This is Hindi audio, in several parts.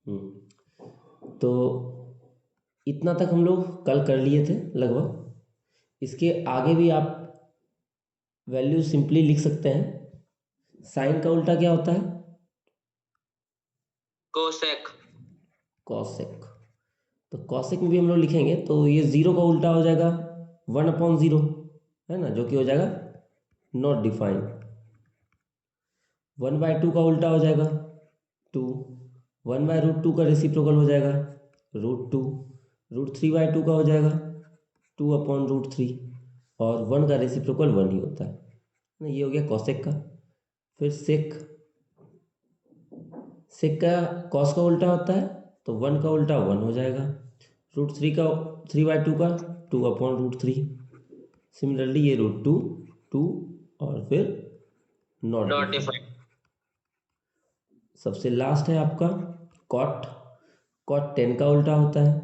तो इतना तक हम लोग कल कर लिए थे लगभग। इसके आगे भी आप वैल्यू सिंपली लिख सकते हैं। साइन का उल्टा क्या होता है? कोसेक। कॉसेक। तो कॉसेक में भी हम लोग लिखेंगे तो ये जीरो का उल्टा हो जाएगा 1/0, है ना, जो कि हो जाएगा नॉट डिफाइंड। 1/2 का उल्टा हो जाएगा 2। 1/√2 का रेसिप्रोकल हो जाएगा √2। √3/2 का हो जाएगा 2/√3। और 1 का रेसिप्रोकल 1 ही होता है ना। ये हो गया कॉसेक का। फिर सेक। सेक का कॉस का उल्टा होता है तो 1 का उल्टा 1 हो जाएगा। √3 का 3/2 का 2/√3। सिमिलरली ये √2 2 और फिर नॉट नॉट डिफाइंड। डिफाइंड। सबसे लास्ट है आपका कॉट। कॉट 10 का उल्टा होता है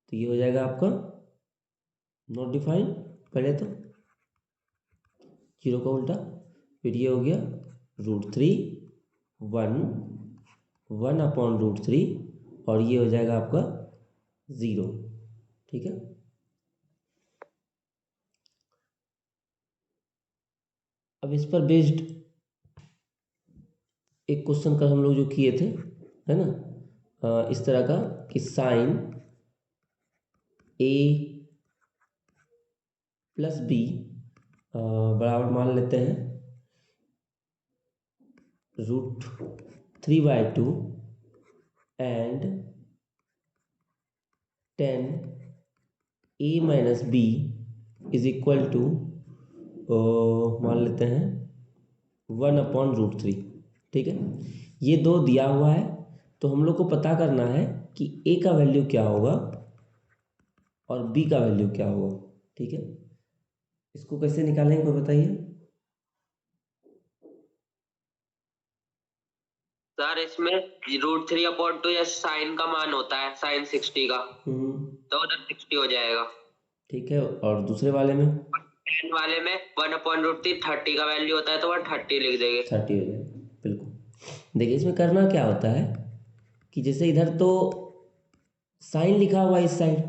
तो ये हो जाएगा आपका नॉट डिफाइंड पहले तो, 0 का उल्टा। फिर ये हो गया √3 1 1/√3 और ये हो जाएगा आपका 0। ठीक है। अब इस पर बेस्ड एक क्वेश्चन का हम लोग जो किए थे, है ना, इस तरह का कि साइन ए प्लस बी बराबर मान लेते हैं √3/2 and 10a-b is equal to मान लेते हैं 1/√3। ठीक है। ये दो दिया हुआ है तो हम लोग को पता करना है कि a का वैल्यू क्या होगा और b का वैल्यू क्या होगा। ठीक है। इसको कैसे निकालेंगे कोई बताइए। सर इसमें √3/2 या साइन का मान होता है, साइन 60 का, तो उधर 60 हो जाएगा। ठीक है। और दूसरे वाले में 10 वाले में 1/√3 30 का वैल्यू होता है तो वह 30 लिख देंगे। 30 हो जाएगा। बिल्कुल। देखिए इसमें करना क्या होता है कि जैसे इधर तो साइन लिखा हुआ है इस साइड,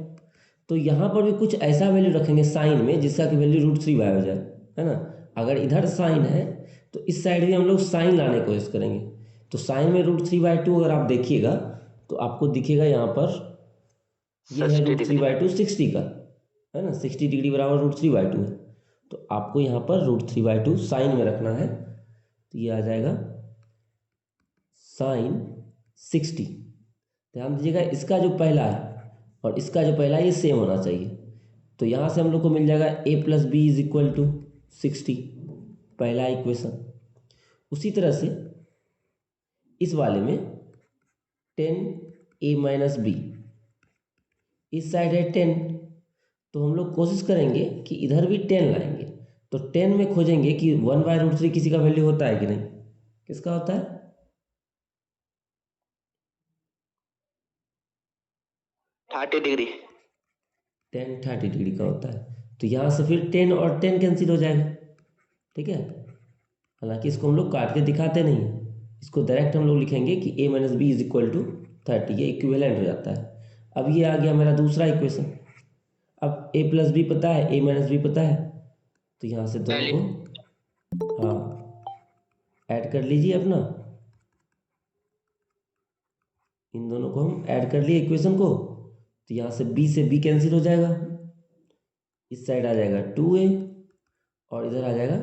तो यहाँ पर भी कुछ ऐसा वैल्यू रखेंगे साइन में जिसका कि वैल्यू √3 हो जाए, है ना। अगर इधर साइन है तो इस साइड भी हम लोग साइन लाने की कोशिश करेंगे। तो साइन में √3/2 अगर आप देखिएगा तो आपको दिखेगा यहाँ पर ये है 60 डिग्री। √3/2 60 का, है ना। 60 डिग्री बराबर √3/2 है। तो आपको यहाँ पर √3/2 साइन में रखना है तो ये आ जाएगा साइन 60। ध्यान दीजिएगा इसका जो पहला है और इसका जो पहला है ये सेम होना चाहिए। तो यहाँ से हम लोग को मिल जाएगा a+b इज इक्वल टू 60, पहला इक्वेशन। उसी तरह से इस वाले में 10a-b, इस साइड है 10, तो हम लोग कोशिश करेंगे कि इधर भी 10 लाएंगे। तो 10 में खोजेंगे कि 1/√3 किसी का वैल्यू होता है कि नहीं। किसका होता है? 30 डिग्री। 10 30 डिग्री का होता है। तो यहाँ से फिर 10 और 10 कैंसिल हो जाएगा। ठीक है। हालांकि इसको हम लोग काट के दिखाते नहीं हैं, इसको डायरेक्ट हम लोग लिखेंगे कि a-b इज इक्वल टू 30, ये इक्विवेलेंट हो जाता है। अब ये आ गया मेरा दूसरा इक्वेशन। अब a+b पता है, a-b पता है, तो यहाँ से दोनों को हाँ ऐड कर लीजिए अपना। इन दोनों को हम ऐड कर लिए इक्वेशन को, तो यहाँ से b से b कैंसिल हो जाएगा। इस साइड आ जाएगा 2a और इधर आ जाएगा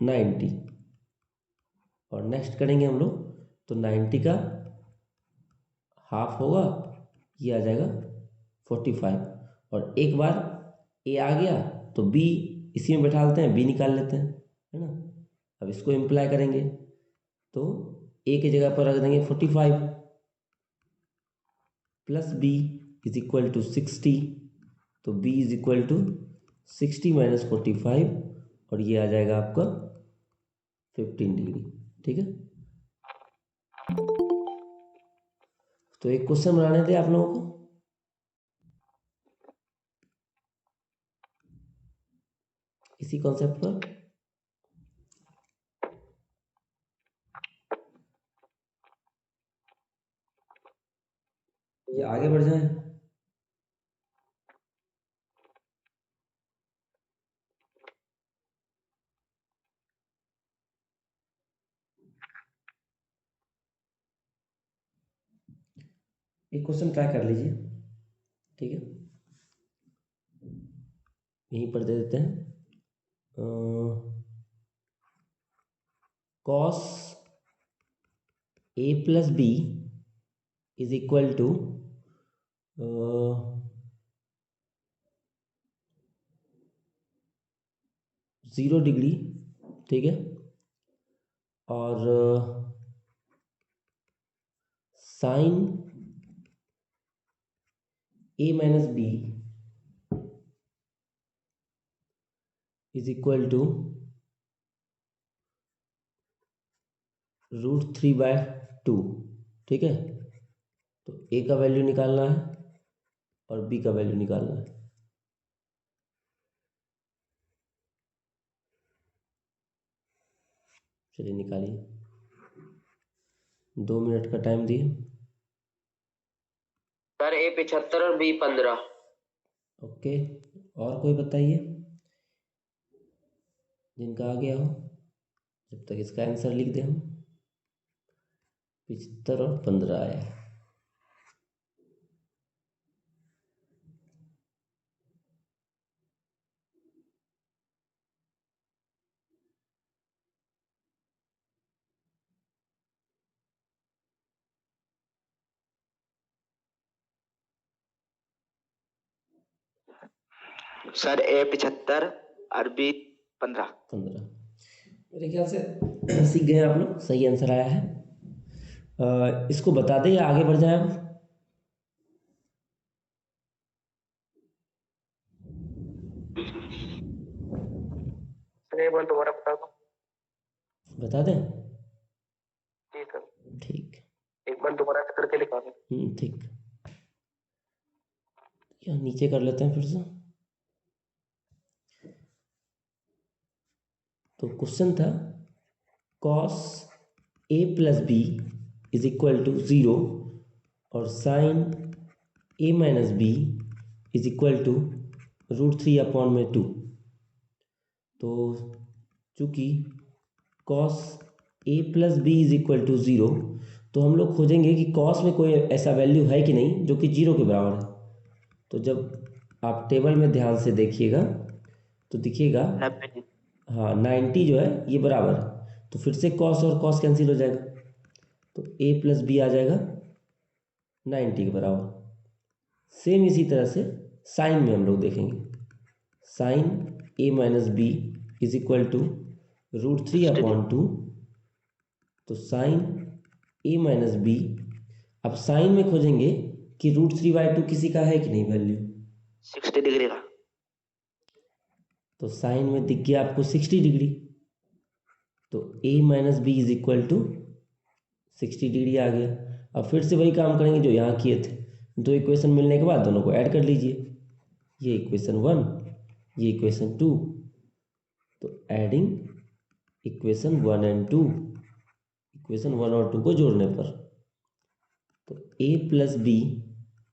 90। और नेक्स्ट करेंगे हम लोग तो 90 का हाफ होगा, ये आ जाएगा 45। और एक बार a आ गया तो b इसी में बैठा लेते हैं, b निकाल लेते हैं, है ना। अब इसको इम्प्लाई करेंगे तो a की जगह पर रख देंगे 45 plus b is equal to 60। तो b इज इक्वल टू 60 - 45 और ये आ जाएगा आपका 15 डिग्री। ठीक है। तो एक क्वेश्चन बनाने थे आप लोगों को, इसी कॉन्सेप्ट पर। ये आगे बढ़ जाए। एक क्वेश्चन ट्राई कर लीजिए, ठीक है, यहीं पर दे देते हैं। Cos A plus B is equal to 0 degree, ठीक है, और sine A minus B is equal to √3/2, ठीक है। तो ए का वैल्यू निकालना है और बी का वैल्यू निकालना है। चलिए निकालिए, 2 मिनट का टाइम दिए। सर A 75 और B 15। ओके, और कोई बताइए जिनका आ गया हो, जब तक इसका आंसर लिख दें हम। 75 और 15 आया। सर A 75 और B 15। मेरे ख्याल से सीख गए आप लोग, सही आंसर आया है। इसको बता दें या आगे बढ़ जाए अब? एक बार दोबारा बता दो। बता दें? ठीक है, ठीक। एक बार दोबारा से करके दिखा दो। ठीक, या नीचे कर लेते हैं फिर से। तो क्वेश्चन था cos A plus B is equal to 0 और sine A minus B is equal to √3/2। तो चूंकि cos A plus B is equal to 0, तो हम लोग खोजेंगे कि कॉस में कोई ऐसा वैल्यू है कि नहीं जो कि 0 के बराबर है। तो जब आप टेबल में ध्यान से देखिएगा तो दिखिएगा, हाँ 90 जो है ये बराबर है, तो फिर से कॉस और कॉस कैंसिल हो जाएगा, तो ए प्लस बी आ जाएगा 90 के बराबर। सेम इसी तरह से साइन में हम लोग देखेंगे, sine A minus B is equal to √3/2। तो साइन ए माइनस बी, अब साइन में खोजेंगे कि √3/2 किसी का है कि नहीं वैल्यू, 60 डिग्री का। तो साइन में दिख गया आपको 60 डिग्री, तो a minus B is equal to 60 degree आ गया। अब फिर से वही काम करेंगे जो यहाँ किए थे, दो इक्वेशन मिलने के बाद दोनों को ऐड कर लीजिए, ये इक्वेशन 1, ये इक्वेशन 2, तो एडिंग इक्वेशन 1 एंड 2, इक्वेशन 1 और 2 को जोड़ने पर, तो a plus B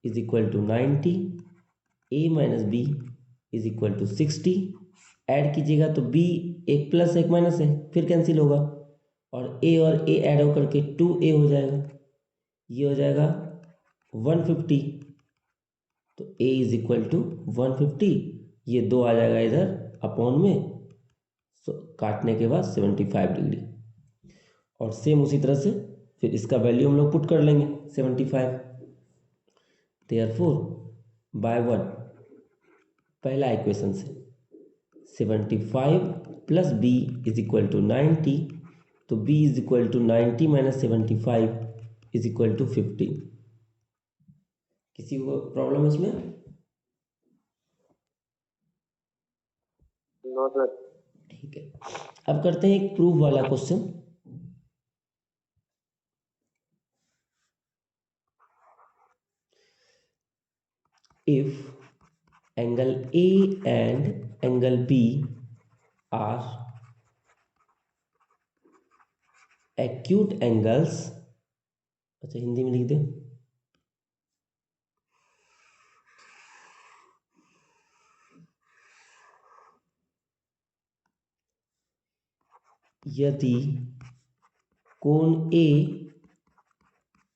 is equal to 90, a minus B is equal to 60। Add कीजिएगा तो b एक प्लस एक माइनस है, फिर कैंसिल होगा, और a और a ऐड होकर के 2a हो जाएगा, ये हो जाएगा 150। तो a इज इक्वल टू 150, ये 2 आ जाएगा इधर अपॉन में, काटने के बाद 75 डिग्री। और सेम उसी तरह से फिर इसका वैल्यू हम लोग पुट कर लेंगे 75। देयरफॉर बाय 1, पहला इक्वेशन से 75 plus b is equal to 90, तो b is equal to 90 minus 75 is equal to 50। किसी को प्रॉब्लम है इसमें? No sir. ठीक है, अब करते हैं एक प्रूफ वाला question. If angle A and angle B are acute angles, अच्छा हिंदी में लिख दें, यदि कोण ए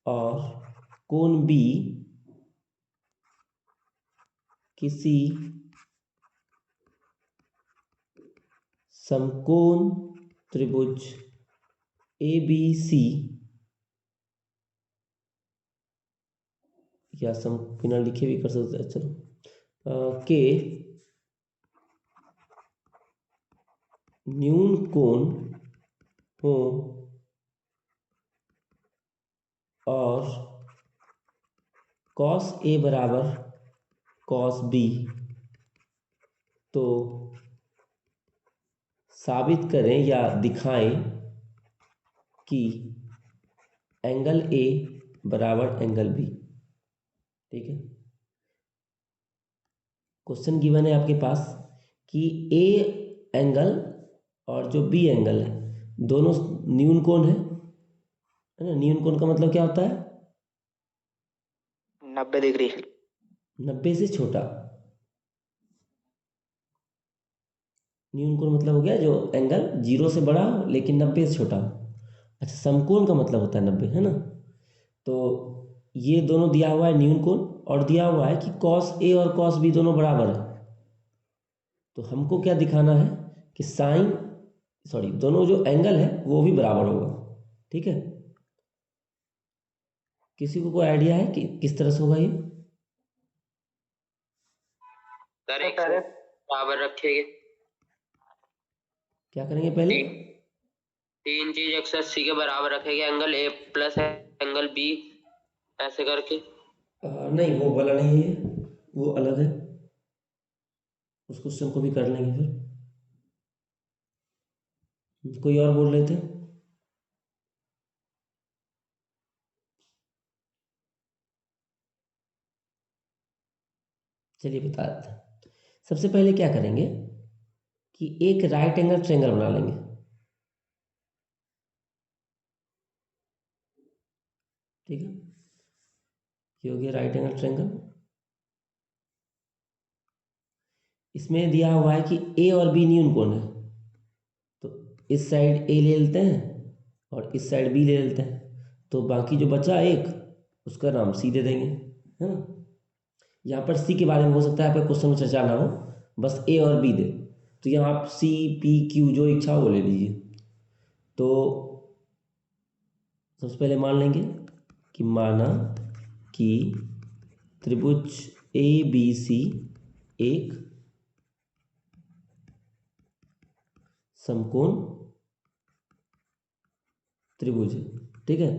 और कोण बी किसी समकोण त्रिभुज ABC या सम बिना लिखे भी कर सकते हैं, चलो के न्यून कोण हो और cos A बराबर cos B, तो साबित करें या दिखाएं कि एंगल A बराबर एंगल B। ठीक है, क्वेश्चन गिवन है आपके पास कि A एंगल और जो B एंगल है दोनों न्यून कोण है ना। न्यून कोण का मतलब क्या होता है? 90 डिग्री। 90 से छोटा। न्यून कोण मतलब हो गया जो एंगल 0 से बड़ा हो लेकिन 90 से छोटा हो। अच्छा, समकोण का मतलब होता है 90, है ना। तो ये दोनों दिया हुआ है न्यून कोण, और दिया हुआ है कि cos A और cos B दोनों बराबर है। तो हमको क्या दिखाना है कि दोनों जो एंगल है वो भी बराबर होगा। ठीक है, किसी को कोई आइडिया है कि किस तरह से होगा ये? बराबर रखेंगे। क्या करेंगे पहले? तीन चीज अक्सर सी के बराबर रखेंगे, angle A plus angle B, ऐसे करके। नहीं, वो वाला नहीं है, वो अलग है। उस क्वेश्चन को भी कर लेंगे फिर। कोई और बोल रहे थे? चलिए बता देते हैं। सबसे पहले क्या करेंगे कि एक राइट एंगल ट्रायंगल बना लेंगे। ठीक है, ये हो गया राइट एंगल ट्रायंगल। इसमें दिया हुआ है कि ए और बी न्यून कोण है, तो इस साइड ए ले लेते हैं और इस साइड बी ले लेते हैं, तो बाकी जो बचा एक उसका नाम सी दे देंगे, है ना। यहाँ पर सी के बारे में हो सकता है आपका क्वेश्चन में चर्चा ना हो, बस ए और बी दे, तो यहाँ आप सी पी क्यू जो इच्छा हो वो ले लीजिए। तो सबसे पहले मान लेंगे कि माना कि त्रिभुज ABC एक समकोण त्रिभुज है। ठीक है,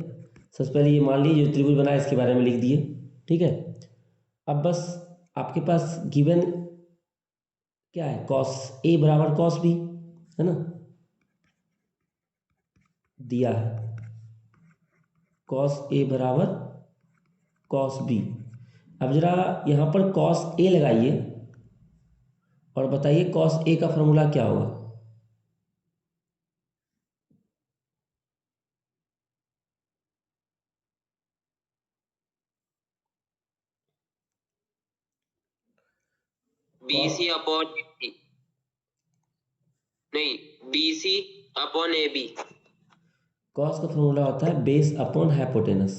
सबसे पहले ये मान लीजिए जो त्रिभुज बना है इसके बारे में लिख दिए। ठीक है, अब बस आपके पास गिवन क्या है, cos A बराबर cos B, है ना, दिया है cos A बराबर cos B। अब जरा यहाँ पर cos A लगाइए और बताइए cos A का फॉर्मूला क्या होगा। BC अपॉन नहीं BC अपॉन AB। cos का फॉर्मूला होता है बेस अपॉन हाइपोटेनस,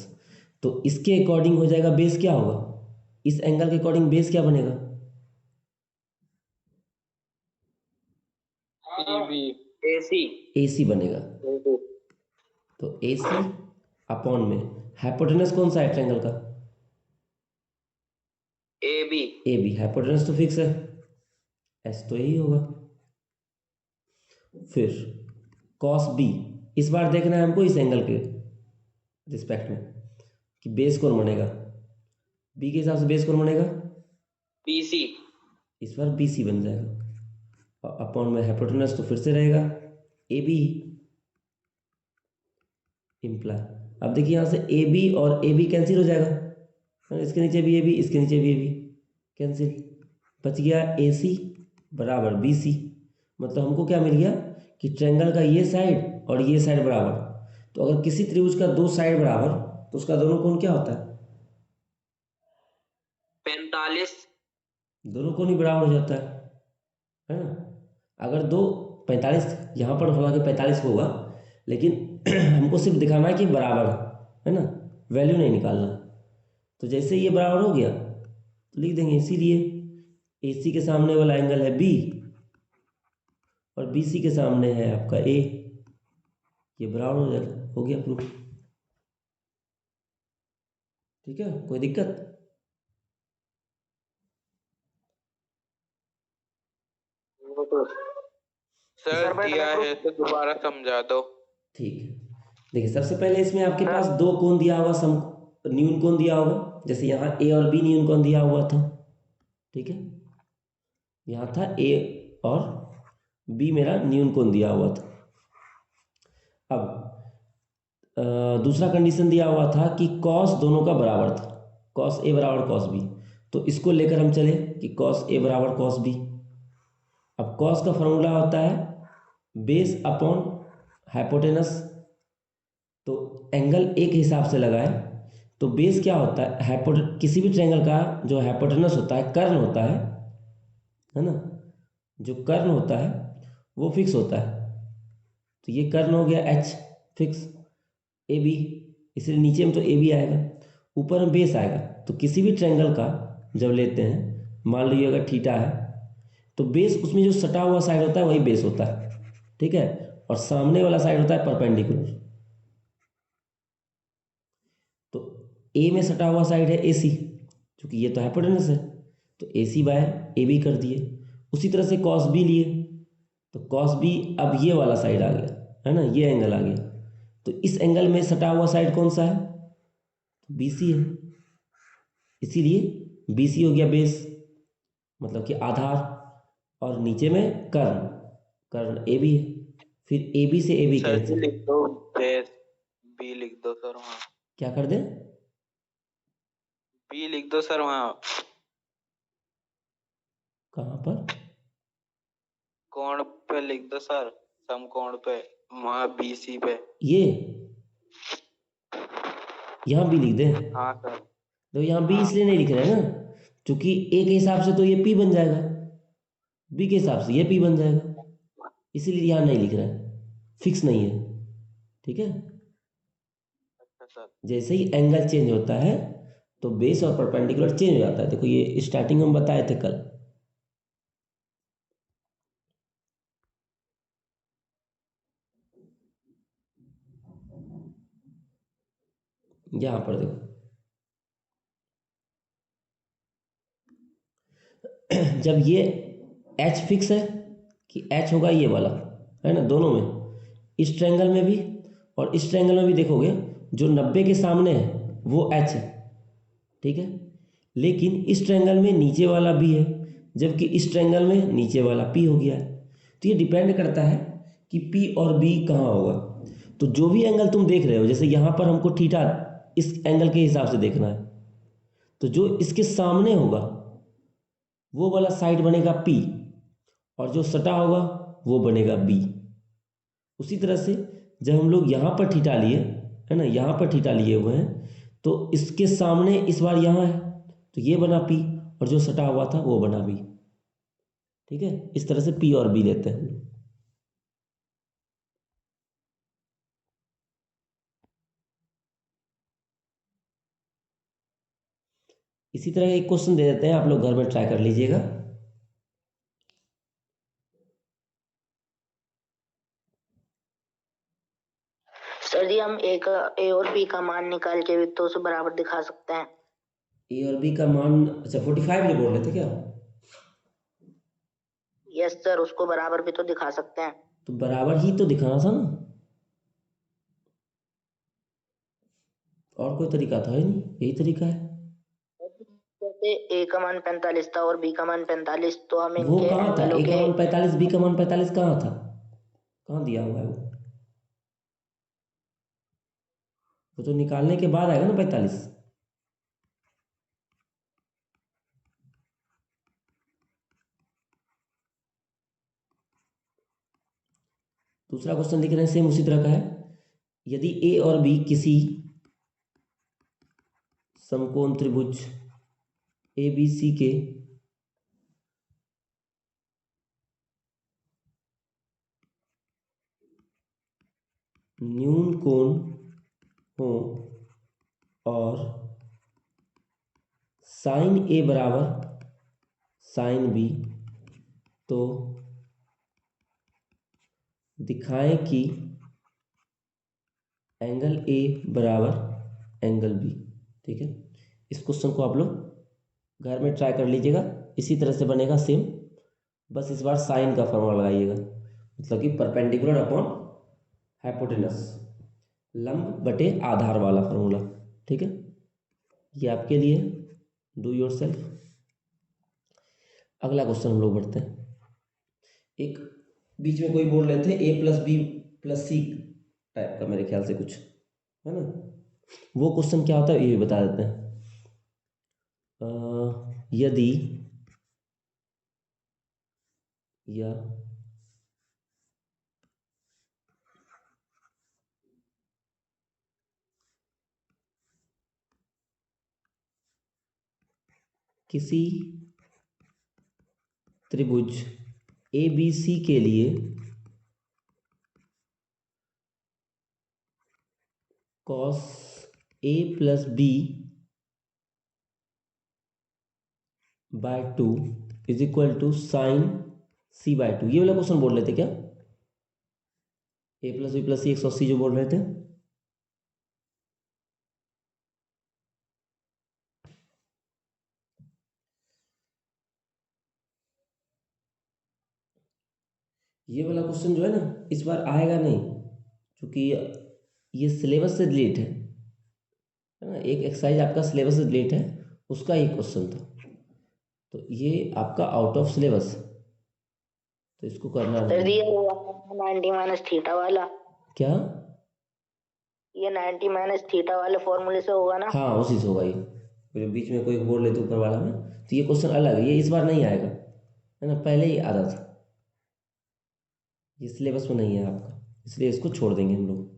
तो इसके अकॉर्डिंग हो जाएगा बेस क्या होगा, इस एंगल के अकॉर्डिंग बेस क्या बनेगा? AC बनेगा। तो AC अपॉन में हाइपोटेनस कौन सा है ट्रायंगल का? AB हाइपोटेनस तो फिक्स है, S तो यही होगा। फिर cos B, इस बार देखना है हमको इस एंगल के रिस्पेक्ट में कि बेस कौन बनेगा। B के हिसाब से बेस कौन बनेगा? BC। इस बार BC बन जाएगा, और अपॉन में हाइपोटेनस तो फिर से रहेगा AB इम्प्लाई। अब देखिए यहाँ से AB और AB कैंसिल हो जाएगा, इसके नीचे भी AB, इसके नीचे भी AB कैंसिल, बच गया AC बराबर BC। मतलब हमको क्या मिल गया कि ट्रायंगल का ये साइड और ये साइड बराबर। तो अगर किसी त्रिभुज का दो साइड बराबर तो उसका दोनों कोण क्या होता है? 45। दोनों कोण ही बराबर हो जाता है ना। अगर दो 45, यहाँ पर हालांकि 45 होगा, लेकिन हमको सिर्फ दिखाना है कि बराबर है ना, वैल्यू नहीं निकालना। तो जैसे ये बराबर हो गया तो लिख देंगे, इसीलिए AC के सामने वाला एंगल है B और BC के सामने है आपका A, ये बराबर हो जाएगा, हो गया प्रूफ। ठीक है, कोई दिक्कत? सर दिया है तो दोबारा समझा दो। ठीक है, देखिए सबसे पहले इसमें आपके पास दो कोण दिया होगा, सम न्यून कोण दिया होगा, जैसे यहाँ A और B न्यून कोण दिया हुआ था। ठीक है, यहाँ था A और B मेरा न्यून कोण दिया हुआ था। अब दूसरा कंडीशन दिया हुआ था कि कॉस दोनों का बराबर था, कॉस A बराबर कॉस B, तो इसको लेकर हम चले कि कॉस A बराबर कॉस B। अब कॉस का फॉर्मूला होता है बेस अपॉन हाइपोटेनस, तो एंगल एक हिसाब से लगाए तो बेस क्या होता है, किसी भी ट्रायंगल का जो हाइपोटेनस होता है, कर्ण होता है ना, जो कर्ण होता है वो फिक्स होता है। तो ये कर्ण हो गया H फिक्स, AB, इसलिए नीचे में तो AB आएगा, ऊपर में बेस आएगा। तो किसी भी ट्रायंगल का जब लेते हैं, मान लीजिए अगर थीटा है, तो बेस उसमें जो सटा हुआ साइड होता है वही बेस होता है। ठीक है, और सामने वाला साइड होता है परपेंडिकुलर। तो A में सटा हुआ साइड है AC, क्योंकि ये तो हाइपोटेनस है, तो AC बाय AB कर दिए। उसी तरह से cos B लिए, तो cos B अब ये वाला साइड आ गया, है ना, ये एंगल आ गया। तो इस एंगल में सटा हुआ साइड कौन सा है, तो BC है, इसीलिए BC हो गया बेस, मतलब कि आधार, और नीचे में कर्ण, कर्ण AB है, फिर AB से AB सर कैंसिल। लिख दो, बेस B लिख दो सर, वहाँ क्या कर दें, B लिख दो सर, वहाँ कहाँ पर, कोण पे लिख दो सर, समकोण पे, वहाँ BC पे। ये यहाँ B लिख दें। हाँ सर। तो यहाँ B हाँ इसलिए नहीं लिख रहे हैं ना, क्योंकि A के हिसाब से तो ये P बन जाएगा, B के हिसाब से ये P बन जाएगा, इसीलिए यहाँ नहीं लिख रहे हैं, फिक्स नहीं है। ठीक है, अच्छा सर। जैसे ही एंगल चेंज होता है तो बेस और परपेंडिकुलर चेंज हो जाता है। देखो ये स्टार्टिंग में हम बताए थे कल। यहाँ पर देखो जब ये H फिक्स है कि H होगा ये वाला, है ना, दोनों में, इस ट्रायंगल में भी और इस ट्रायंगल में भी देखोगे जो 90 के सामने है वो H है। ठीक है, लेकिन इस ट्रायंगल में नीचे वाला B है, जबकि इस ट्रायंगल में नीचे वाला P हो गया है। तो ये डिपेंड करता है कि P और B कहाँ होगा। तो जो भी एंगल तुम देख रहे हो, जैसे यहाँ पर हमको थीटा इस एंगल के हिसाब से देखना है, तो जो इसके सामने होगा वो वाला साइड बनेगा P, और जो सटा होगा वो बनेगा B। उसी तरह से जब हम लोग यहाँ पर थीटा लिए, है ना, यहाँ पर थीटा लिए हुए हैं, तो इसके सामने इस बार यहाँ है तो ये बना P, और जो सटा हुआ था वो बना B। ठीक है, इस तरह से P और B लेते हैं हम लोग। इसी तरह एक क्वेश्चन दे देते हैं, आप लोग घर में ट्राई कर लीजिएगा। सर जी हम ए और बी का मान निकाल के भी तो उसे बराबर दिखा सकते हैं। ए और बी का मान, अच्छा 45 जो बोल रहे थे क्या? यस सर, उसको बराबर भी तो दिखा सकते हैं। तो बराबर ही तो दिखाना था ना, और कोई तरीका था ही नहीं, यही तरीका है। जैसे ए का मान 45 था और बी का मान 45, तो हम वो इनके कहाँ था, एंगलों ए का के मान 45 बी का मान 45 कहाँ था, कहाँ दिया हुआ है वो तो निकालने के बाद आएगा ना 45। दूसरा क्वेश्चन लिख रहे हैं, सेम उसी तरह का है। यदि ए और बी किसी समकोण त्रिभुज ABC के न्यून कोण हो और साइन ए बराबर साइन बी, तो दिखाएं कि एंगल ए बराबर एंगल बी। ठीक है, इस क्वेश्चन को आप लोग घर में ट्राई कर लीजिएगा, इसी तरह से बनेगा सेम, बस इस बार साइन का फॉर्मूला लगाइएगा, मतलब कि परपेंडिकुलर अपॉन हाइपोटेनस, लंब बटे आधार वाला फॉर्मूला। ठीक है, ये आपके लिए, डू योरसेल्फ। अगला क्वेश्चन हम लोग बढ़ते हैं। एक बीच में कोई बोल रहे थे A plus B plus C type का, मेरे ख्याल से कुछ है ना, वो क्वेश्चन क्या होता है ये भी बता देते हैं। यदि या किसी त्रिभुज ए बी सी के लिए cos A plus B by 2 is equal to sine C by 2, ये वाला क्वेश्चन बोल रहे थे क्या? A plus B plus C 180 जो बोल रहे थे। ये वाला क्वेश्चन जो है ना इस बार आएगा नहीं, क्योंकि ये सिलेबस से डिलीट है ना, एक एक्सरसाइज आपका सिलेबस से डिलीट है, उसका ही क्वेश्चन था, तो ये आपका आउट ऑफ सिलेबस, तो इसको करना नहीं। 90 माइनस थीटा वाला क्या? ये 90 माइनस थीटा वाले फॉर्मूले से होगा ना? हाँ, उसी से होगा ये, जो बीच में कोई बोल लेते ऊपर वाला में, तो ये क्वेश्चन अलग है, ये इस बार नहीं आएगा, है ना, पहले ही आता था, ये सिलेबस में नहीं है आपका, इसलिए इसको छोड़ देंगे हम लोग।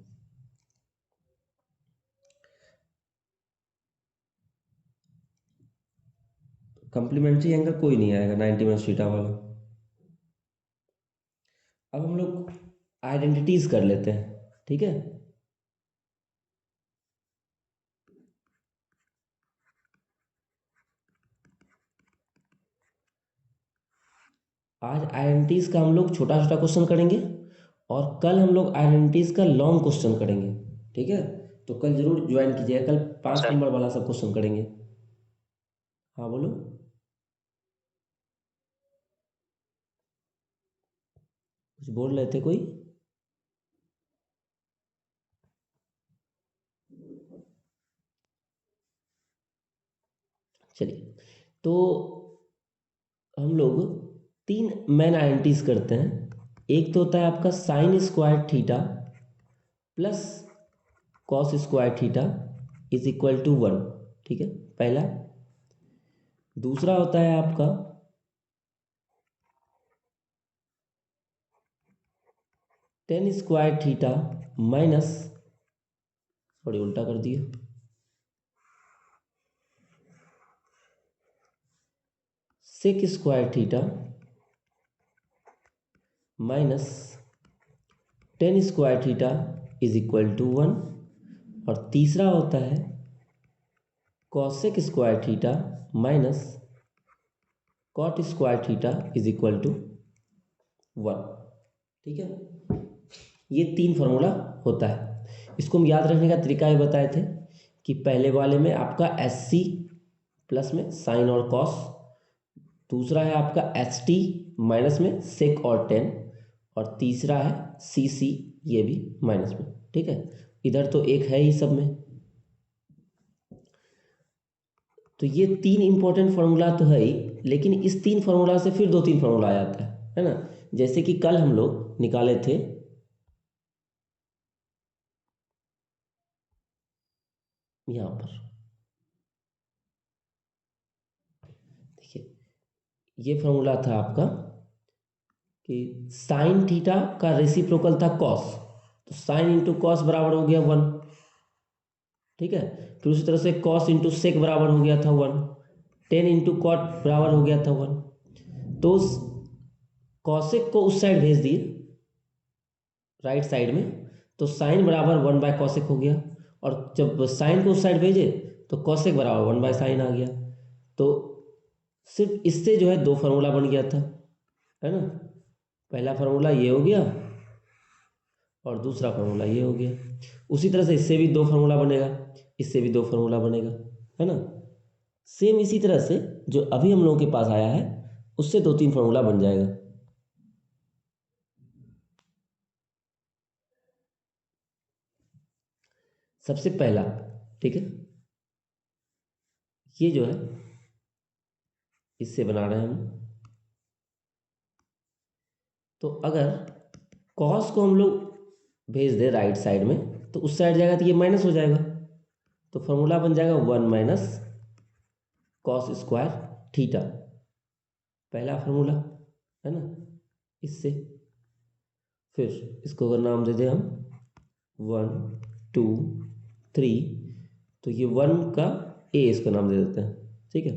कॉम्प्लीमेंट्री एंगल कोई नहीं आएगा 90 माइनस थीटा वाला। अब हम लोग आइडेंटिटीज कर लेते हैं। ठीक है, आज आइडेंटिटीज का हम लोग छोटा छोटा क्वेश्चन करेंगे और कल हम लोग आइडेंटिटीज का लॉन्ग क्वेश्चन करेंगे। ठीक है, तो कल जरूर ज्वाइन कीजिएगा, कल 5 नंबर वाला सब क्वेश्चन करेंगे। हाँ बोलो। कुछ बोल रहे थे कोई? चलिए, तो हम लोग 3 मेन आइडेंटिटीज करते हैं। एक तो होता है आपका sine square theta plus cos square theta is equal to 1। ठीक है, पहला। दूसरा होता है आपका tan square theta minus, sorry उल्टा कर दिया, sec square theta minus tan square theta is equal to 1। और तीसरा होता है cosec square theta minus cot square theta is equal to 1। ठीक है, ये 3 फार्मूला होता है। इसको हम याद रखने का तरीका ये बताए थे कि पहले वाले में आपका SC प्लस में साइन और कॉस, दूसरा है आपका ST माइनस में सेक और टेन, और तीसरा है CC, ये भी माइनस में। ठीक है, इधर तो एक है ही सब में, तो ये 3 इंपॉर्टेंट फार्मूला तो है ही, लेकिन इस 3 फार्मूला से फिर 2-3 फार्मूला आ जाता है ना, जैसे कि कल हम लोग निकाले थे यहां पर, देखिए ये फार्मूला था आपका कि साइन थीटा का रेसिप्रोकल था कॉस, तो साइन इंटू कॉस बराबर हो गया 1। ठीक है, फिर उसी तरह से कॉस इंटू सेक बराबर हो गया था 1, टेन इंटू कॉट बराबर हो गया था 1। तो कॉसेक को उस साइड भेज दिए राइट साइड में, तो साइन बराबर 1/कॉसेक हो गया, और जब साइन को उस साइड भेजे तो कॉसेक बराबर 1/साइन आ गया। तो सिर्फ इससे जो है दो फार्मूला बन गया था, है ना। पहला फार्मूला ये हो गया और दूसरा फार्मूला ये हो गया। उसी तरह से इससे भी दो फार्मूला बनेगा, इससे भी दो फार्मूला बनेगा, है ना। सेम इसी तरह से जो अभी हम लोगों के पास आया है उससे 2-3 फार्मूला बन जाएगा। सबसे पहला, ठीक है, ये जो है इससे बना रहे हैं हम। तो अगर कॉस को हम लोग भेज दे राइट साइड में तो उस साइड जाएगा तो ये माइनस हो जाएगा, तो फार्मूला बन जाएगा 1 - कॉस स्क्वायर थीटा, पहला फार्मूला, है ना। इससे फिर इसको अगर नाम दे दें हम 1 2 3, तो ये 1 का ए इसका नाम दे देते हैं, ठीक है।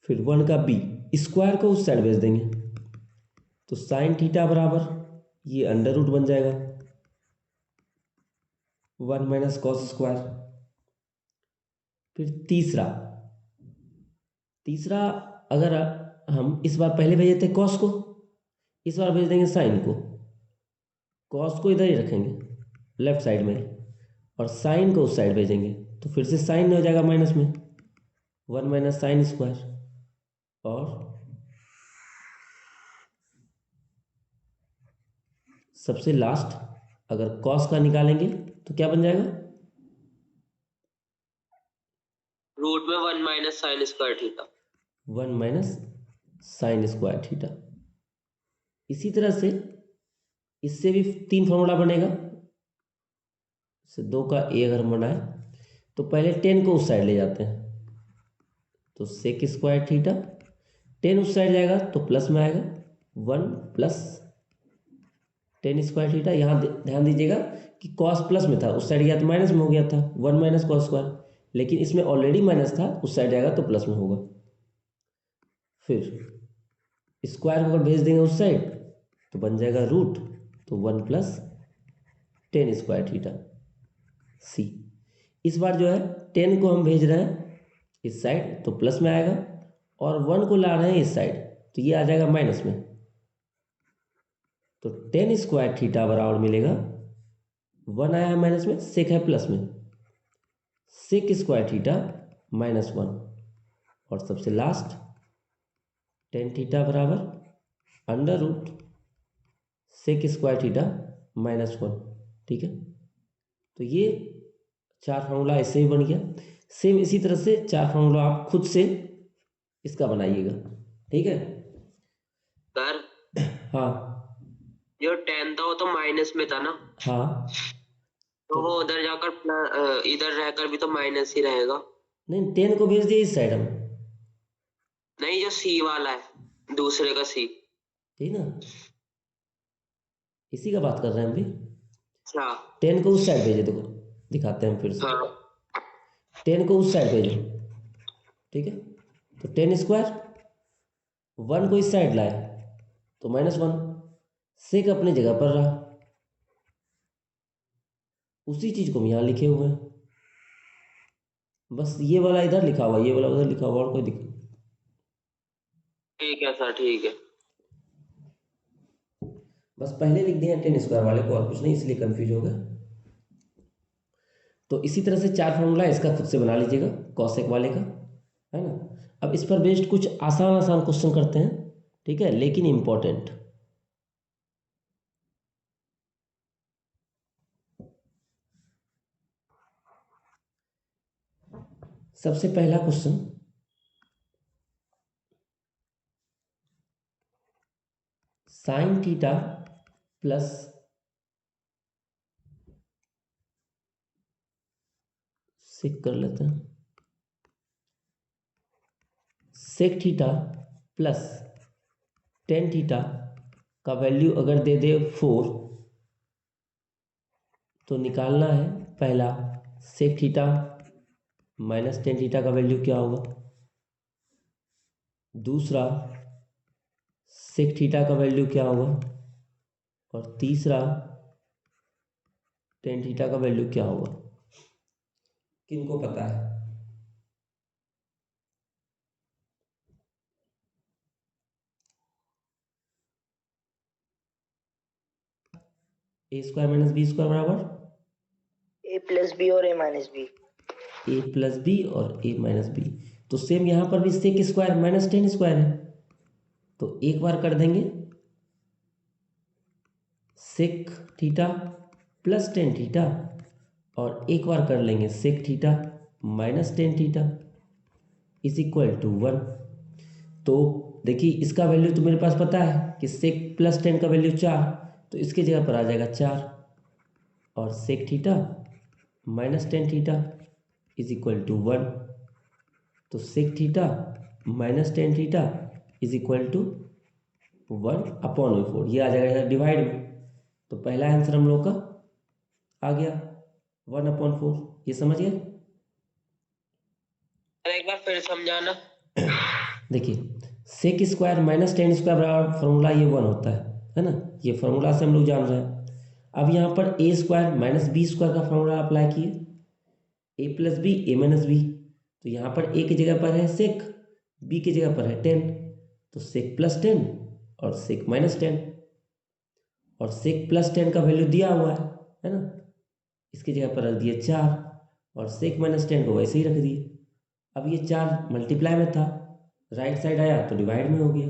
फिर 1 का बी, स्क्वायर को उस साइड भेज देंगे तो साइन थीटा बराबर ये अंडर रूट बन जाएगा 1 - कॉस स्क्वायर। फिर तीसरा अगर हम इस बार पहले भेजे थे कॉस को, इस बार भेज देंगे साइन को। कॉस को इधर ही रखेंगे लेफ्ट साइड में, और साइन को उस साइड भेजेंगे तो फिर से साइन हो जाएगा माइनस में 1 - साइन स्क्वायर। और सबसे लास्ट अगर कॉस का निकालेंगे तो क्या बन जाएगा, रूट में 1 - sign square theta. 1 - sign square theta. इसी तरह से इससे भी 3 फार्मूला बनेगा। से 2 का ए अगर हम बनाए तो पहले 10 को उस साइड ले जाते हैं तो सेक स्क्वायर थीटा, 10 उस साइड जाएगा तो प्लस में आएगा 1 + 10 स्क्वायर थीटा। यहाँ ध्यान दीजिएगा कि कॉस प्लस में था, उस साइड गया तो माइनस में हो गया था 1 - कॉस स्क्वायर, लेकिन इसमें ऑलरेडी माइनस था, उस साइड जाएगा तो प्लस में होगा। फिर स्क्वायर को अगर भेज देंगे उस साइड तो बन जाएगा रूट, तो 1 + 10 स्क्वायर थीटा सी। इस बार जो है 10 को हम भेज रहे हैं इस साइड तो प्लस में आएगा, और 1 को ला रहे हैं इस साइड तो ये आ जाएगा माइनस में, तो 10 स्क्वायर थीटा बराबर मिलेगा 1 आया है माइनस में, सेक है प्लस में, सेक स्क्वायर थीटा -1। और सबसे लास्ट tan थीटा बराबर under root sec square theta -1, ठीक है। तो ये 4 फार्मूला ऐसे ही बन गया। सेम इसी तरह से 4 फार्मूला आप खुद से इसका बनाइएगा, ठीक है। सर हाँ जो 10 था वो तो माइनस में था ना, हाँ, तो वो उधर जाकर इधर रहकर भी तो माइनस ही रहेगा। नहीं 10 को भेज दिए इस साइड हम, नहीं, जो सी वाला है दूसरे का सी। ठीक ना, इसी का बात कर रहे हैं हम भी। अच्छा 10 को उस साइड भेजे, देखो दिखाते हैं फिर से। हाँ 10 को उस साइड भेजो, ठीक है। तो 10 स्क्वायर, 1 को इस साइड लाए तो -1, सेक अपनी जगह पर रहा, उसी चीज को हम यहाँ लिखे हुए हैं, बस ये वाला इधर लिखा हुआ, ये वाला उधर लिखा हुआ, और कोई दिक्कत। ठीक है सर, ठीक है। बस पहले लिख दिया 10 स्क्वायर वाले को, और कुछ नहीं, इसलिए कंफ्यूज हो गया। तो इसी तरह से 4 फार्मूला इसका खुद से बना लीजिएगा कॉसेक वाले का, है ना। अब इस पर बेस्ड कुछ आसान आसान क्वेश्चन करते हैं, ठीक है, लेकिन इंपॉर्टेंट। सबसे पहला question, sine theta plus sec कर लेते हैं, sec theta plus tan theta का वैल्यू अगर दे दे 4 तो निकालना है पहला sec theta minus tan theta का वैल्यू क्या होगा, दूसरा सेक थीटा का वैल्यू क्या होगा, और तीसरा टेन थीटा का वैल्यू क्या होगा, किनको पता है? A square minus B square बराबर ए प्लस बी और A minus B. A plus B और ए माइनस बी। तो सेम यहाँ पर भी sec square minus tan square है, तो एक बार कर देंगे sec theta plus tan theta, और एक बार कर लेंगे sec theta minus tan theta is equal to 1। तो देखिए इसका वैल्यू तो मेरे पास पता है कि सेक प्लस टेन का वैल्यू 4, तो इसके जगह पर आ जाएगा 4, और sec theta minus tan theta is equal to 1। तो sec theta minus tan theta is equal to 1/4, ये आ जाएगा डिवाइड में। तो पहला आंसर हम लोग का आ गया 1/4, ये समझ गए? एक बार फिर समझाना। देखिए sec square minus tan square बराबर फॉर्मूला ये 1 होता है ना, ये फॉर्मूला से हम लोग जान रहे हैं। अब यहाँ पर ए स्क्वायर माइनस बी स्क्वायर का फॉर्मूला अप्लाई किए, ए प्लस बी ए माइनस बी, तो यहाँ पर ए की जगह पर है सेक, बी की जगह पर है 10, तो सेक प्लस 10 और सेक माइनस 10, और सेक प्लस 10 का वैल्यू दिया हुआ है ना, इसकी जगह पर रख दिए 4, और सेक माइनस 10 को वैसे ही रख दिए। अब ये 4 मल्टीप्लाई में था, राइट साइड आया तो डिवाइड में हो गया,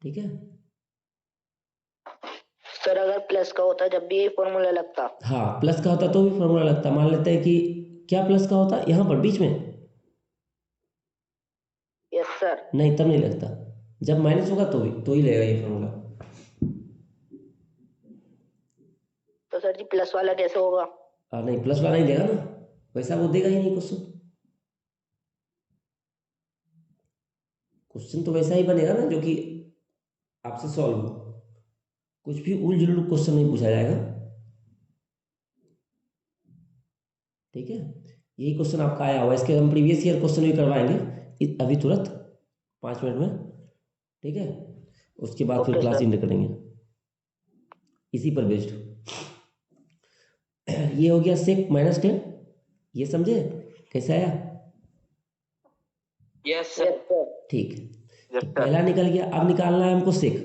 ठीक है। सर अगर प्लस का होता जब भी ये फॉर्मूला लगता? हाँ प्लस का होता तो भी फॉर्मूला लगता। मान लेते हैं कि क्या प्लस का होता यहाँ पर बीच में, यस सर। नहीं तब नहीं लगता, जब माइनस होगा तो ही लगेगा ये फॉर्मूला। तो सर जी प्लस वाला कैसे होगा? नहीं प्लस वाला नहीं देगा ना, वैसा वो देगा ही नहीं क्वेश्चन तो वैसा ही बनेगा ना जो कि आपसे सॉल्व हो, कुछ भी उल जुल क्वेश्चन नहीं पूछा जाएगा, ठीक है। यही क्वेश्चन आपका आया हुआ, इसके हम प्रीवियस ईयर क्वेश्चन भी करवाएंगे अभी तुरंत 5 मिनट में, ठीक है। उसके बाद फिर क्लास एंड करेंगे इसी पर बेस्ड। ये हो गया सेक माइनस 10, ये समझे कैसे आया? Yes sir. ठीक है, तो पहला निकल गया। अब निकालना है हमको सेक।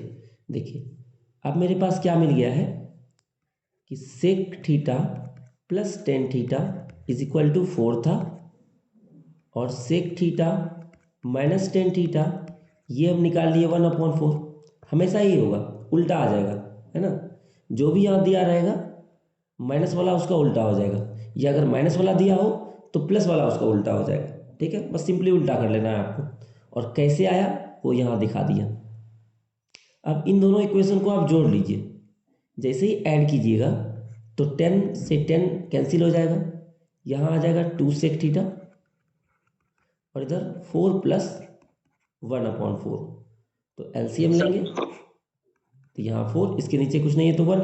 देखिए अब मेरे पास क्या मिल गया है कि sec theta plus tan theta is equal to 4 था, और sec theta minus tan theta ये हम निकाल लिए 1/4। हमेशा ही होगा, उल्टा आ जाएगा, है ना। जो भी यहाँ दिया रहेगा माइनस वाला उसका उल्टा हो जाएगा, या अगर माइनस वाला दिया हो तो प्लस वाला उसका उल्टा हो जाएगा, ठीक है। बस सिंपली उल्टा कर लेना है आपको, और कैसे आया वो यहाँ दिखा दिया। अब इन दोनों इक्वेशन को आप जोड़ लीजिए, जैसे ही ऐड कीजिएगा तो 10 से 10 कैंसिल हो जाएगा, यहाँ आ जाएगा 2 सेक थीटा, और इधर 4 प्लस 1/4, तो एलसीएम लेंगे तो यहाँ 4, इसके नीचे कुछ नहीं है तो 1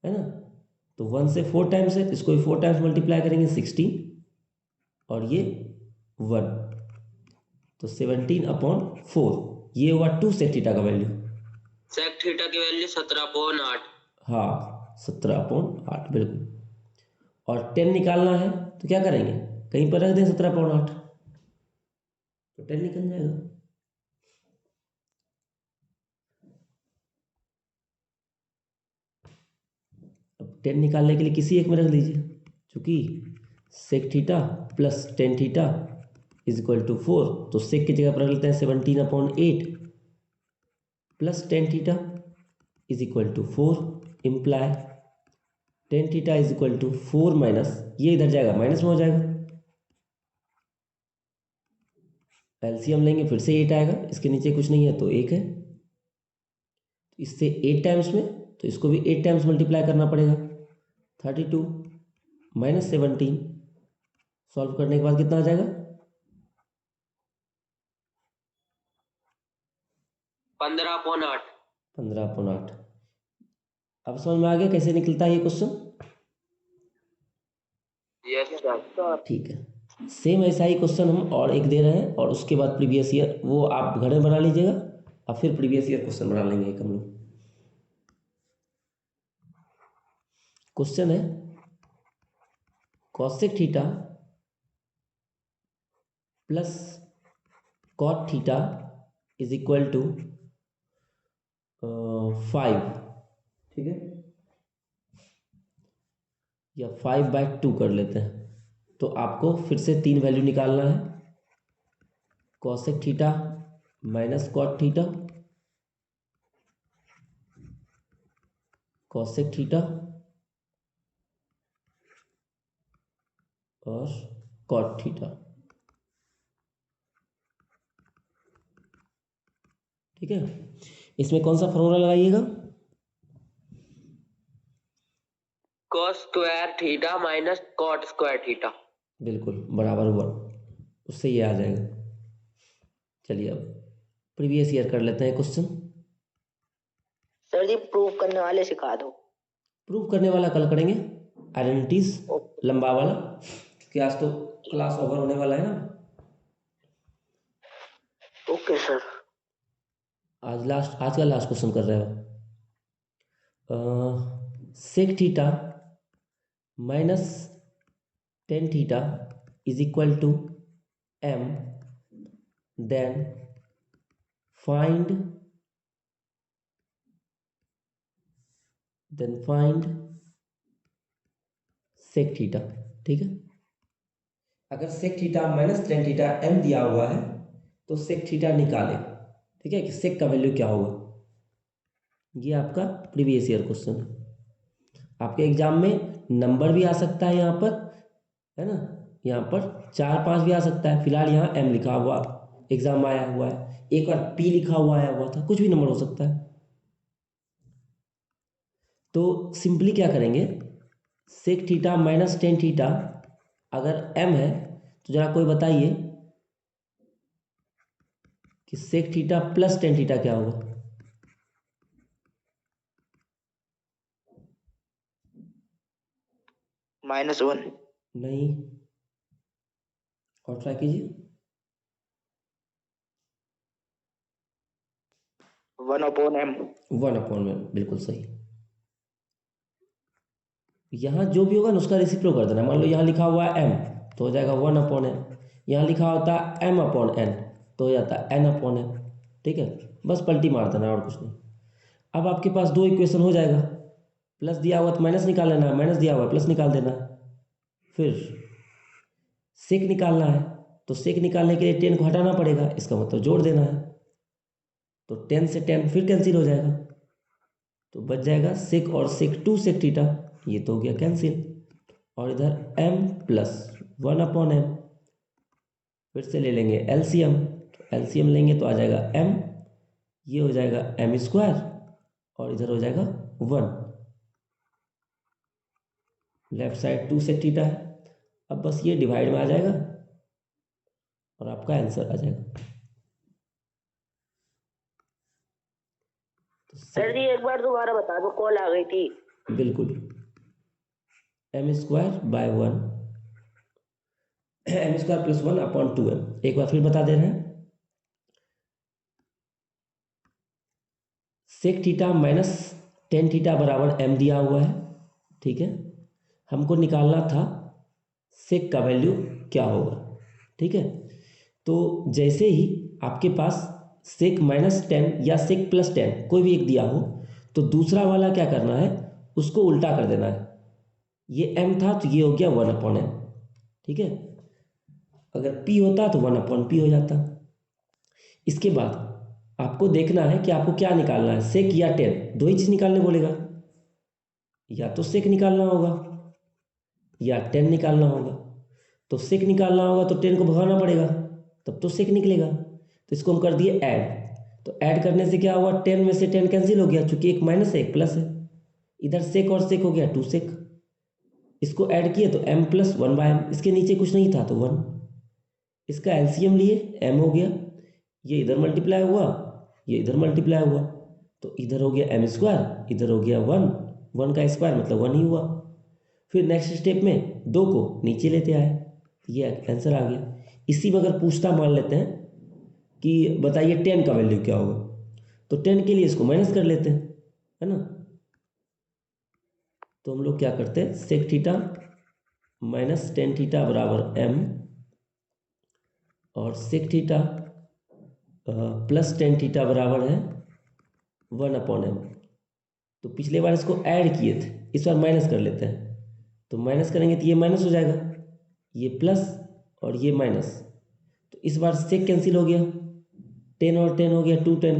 है ना। तो 1 से 4 टाइम्स है, इसको भी 4 टाइम्स मल्टीप्लाई करेंगे 16, और ये 1, तो 17/4, ये हुआ 2 सेक थीटा का वैल्यू। सेक थीटा की वैल्यू 17/8। हाँ 17/8 बिल्कुल। और 10 निकालना है तो क्या करेंगे, कहीं पर रख दें 17/8, तो 10 निकल जाएगा। अब 10 निकालने के लिए किसी एक में रख दीजिए, चूंकि sec theta plus tan theta is equal to 4, तो सेक की जगह पर रख लेते हैं 17/8 plus tan theta is equal to 4, imply tan theta is equal to 4 minus, ये इधर जाएगा माइनस में हो जाएगा, एलसीएम लेंगे फिर से 8 आएगा, इसके नीचे कुछ नहीं है तो 1 है, इससे 8 टाइम्स में, तो इसको भी 8 टाइम्स मल्टीप्लाई करना पड़ेगा। 32 माइनस 17 सॉल्व करने के बाद कितना आ जाएगा, 15/8। 15/8। अब समझ में आ गया कैसे निकलता है ये क्वेश्चन? Yes sir. ठीक है, सेम ऐसा ही क्वेश्चन हम और एक दे रहे हैं, और उसके बाद प्रीवियस ईयर वो आप घर में बना लीजिएगा, और फिर प्रीवियस ईयर क्वेश्चन बना लेंगे एक हम लोग। क्वेश्चन है cosec theta plus cot theta is equal to 5, ठीक है, या 5/2 कर लेते हैं। तो आपको फिर से 3 वैल्यू निकालना है, cosec theta minus cot theta, cosec theta और कॉट थीटा, ठीक है। इसमें कौन सा फॉर्मूला लगाइएगा? Cos square theta minus cot square theta, बिल्कुल बराबर हुआ, उससे ये आ जाएगा। चलिए अब प्रीवियस ईयर कर लेते हैं क्वेश्चन। सर जी प्रूव करने वाले सिखा दो। प्रूव करने वाला कल करेंगे, आइडेंटिटीज लंबा वाला, क्योंकि आज तो क्लास ओवर होने वाला है ना। Okay sir. आज का लास्ट क्वेश्चन कर रहे हो। Sec theta minus tan theta is equal to m, then find sec theta, ठीक है। अगर sec theta minus tan theta m दिया हुआ है तो सेक थीटा निकाले, ठीक है, कि सेक का वैल्यू क्या होगा। ये आपका प्रीवियस ईयर क्वेश्चन है। आपके एग्जाम में नंबर भी आ सकता है यहाँ पर, है ना, यहाँ पर 4-5 भी आ सकता है। फिलहाल यहाँ m लिखा हुआ एग्जाम आया हुआ है, एक बार p लिखा हुआ आया हुआ था, कुछ भी नंबर हो सकता है। तो सिंपली क्या करेंगे, sec theta minus tan theta अगर m है तो जरा कोई बताइए कि sec theta plus tan theta क्या होगा। -1। नहीं, और ट्राई कीजिए। 1/m। 1/m, बिल्कुल सही। यहाँ जो भी होगा ना उसका रेसिप्रो कर देना। मान लो यहाँ लिखा हुआ है m तो हो जाएगा 1/m, यहाँ लिखा होता है m/n तो हो जाता है n/m, ठीक है। बस पलटी मार देना और कुछ नहीं। अब आपके पास दो इक्वेशन हो जाएगा, प्लस दिया हुआ तो माइनस निकाल लेना, माइनस दिया हुआ प्लस निकाल देना। फिर सेक निकालना है तो सेक निकालने के लिए 10 को हटाना पड़ेगा, इसका मतलब जोड़ देना है। तो 10 से 10 फिर कैंसिल हो जाएगा, तो बच जाएगा सेक और सेक 2 सेक थीटा, ये तो हो गया कैंसिल। और इधर m प्लस 1/m, फिर से ले लेंगे एलसीएम, तो एलसीएम लेंगे तो आ जाएगा m, ये हो जाएगा m² और इधर हो जाएगा 1। लेफ्ट साइड 2 सेक थीटा है, अब बस ये डिवाइड में आ जाएगा और आपका आंसर आ जाएगा। तो सर जी एक बार दोबारा बता दो, कॉल आ गई थी। बिल्कुल, m² bye 1, m² plus 1/2m। एक बार फिर बता दे रहे हैं, sec theta minus tan theta बराबर m दिया हुआ है, ठीक है। हमको निकालना था सेक का वैल्यू क्या होगा, ठीक है। तो जैसे ही आपके पास सेक -10 या सेक +10 कोई भी एक दिया हो तो दूसरा वाला क्या करना है, उसको उल्टा कर देना है। ये m था तो ये हो गया 1/m, ठीक है। अगर p होता तो 1/p हो जाता। इसके बाद आपको देखना है कि आपको क्या निकालना है, सेक या टेन, दो ही चीज निकालने बोलेगा। या तो सेक निकालना होगा या टेन निकालना होगा। तो सेक निकालना होगा तो टेन को भगाना पड़ेगा, तब तो सेक निकलेगा। तो इसको हम कर दिए ऐड, तो ऐड करने से क्या हुआ, 10 में से 10 कैंसिल हो गया, चूंकि एक माइनस है एक प्लस है। इधर सेक और सेक हो गया 2 सेक, इसको ऐड किए तो m प्लस 1/m, इसके नीचे कुछ नहीं था तो 1। इसका एलसीएम लिए m हो गया, ये इधर मल्टीप्लाई हुआ, ये इधर मल्टीप्लाई हुआ, तो इधर हो गया m², इधर हो गया 1, 1 का स्क्वायर मतलब 1 ही हुआ। फिर नेक्स्ट स्टेप में 2 को नीचे लेते आए, ये आंसर आ गया। इसी में अगर पूछता मान लेते हैं कि बताइए 10 का वैल्यू क्या होगा, तो 10 के लिए इसको माइनस कर लेते हैं, है ना। तो हम लोग क्या करते हैं, sec theta minus tan theta बराबर m और sec theta plus tan theta बराबर है 1/m। तो पिछले बार इसको ऐड किए थे, इस बार माइनस कर लेते हैं। तो माइनस करेंगे तो ये माइनस हो जाएगा, ये प्लस और ये माइनस। तो इस बार सेक कैंसिल हो गया, 10 और 10 हो गया 210।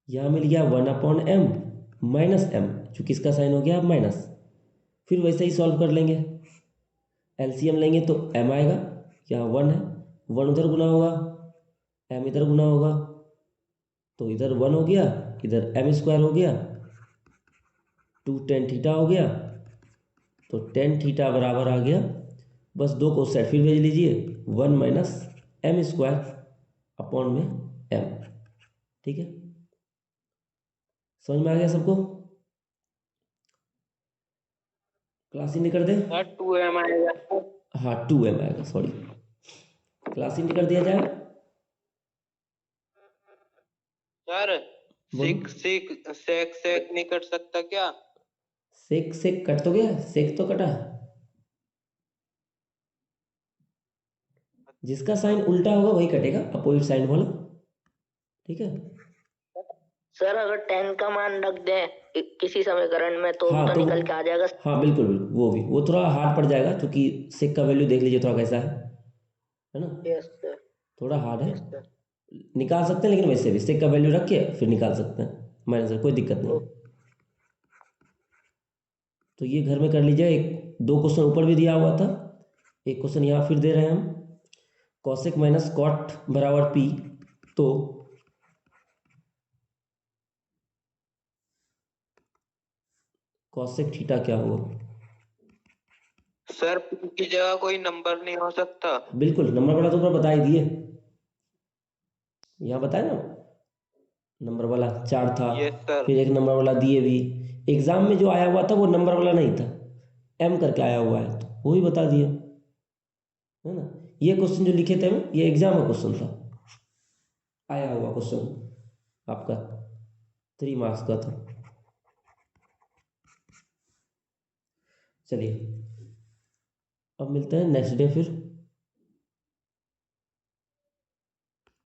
यहाँ मिल गया 1/m माइनस m, चूंकि इसका साइन हो गया माइनस। फिर वैसे ही सॉल्व कर लेंगे, एलसीएम लेंगे तो m आएगा, यहाँ 1 है, 1 उधर गुना होगा, m इधर गुना होगा, तो इधर 1 हो गया, इधर m² हो गया, 2tan थीटा हो गया। तो tan थीटा बराबर आ गया, बस 2 को साइड फिर भेज लीजिए, 1 माइनस m² अपॉन में m। ठीक है, समझ में आ गया सबको? क्लास इंड कर दे। सर 2m आएगा। हाँ 2m आएगा, सॉरी, क्लास इंड कर दिया जाए। सर बोलो। सेक नहीं कर सकता क्या? सेक सेक कट तो गया, सेक तो कटा, जिसका साइन उल्टा होगा वही कटेगा, अपोजिट साइन वाला। ठीक है सर अगर 10 का मान रख दें किसी समीकरण में तो हाँ, तो निकल के आ जाएगा। हाँ बिल्कुल बिल्कुल, वो थोड़ा हार्ड पड़ जाएगा, क्योंकि सेक का वैल्यू देख लीजिए थोड़ा कैसा है ना, यस सर। थोड़ा हार्ड है। Yes sir. निकाल सकते हैं, लेकिन वैसे भी सेक का वैल्यू रख के फिर निकाल सकते हैं माइनस से, कोई दिक्कत नहीं। तो ये घर में कर लीजिए। एक 2 क्वेश्चन ऊपर भी दिया हुआ था, एक क्वेश्चन यहाँ फिर दे रहे हैं हम, कॉसेक माइनस कॉट बराबर पी। तो कॉसेक थीटा क्या होगा? सर P की जगह कोई नंबर नहीं हो सकता? बिल्कुल, नंबर वाला तो ऊपर बता ही दिए, यहाँ बताया ना, नंबर वाला 4 था, यस सर। फिर एक नंबर वाला दिए भी। एग्जाम में जो आया हुआ था वो नंबर वाला नहीं था, m करके आया हुआ है, तो वो भी बता दिया, है ना। ये क्वेश्चन जो लिखे थे हम, ये एग्जाम का क्वेश्चन था, आया हुआ क्वेश्चन आपका 3 मार्क्स का था। चलिए अब मिलते हैं नेक्स्ट डे फिर।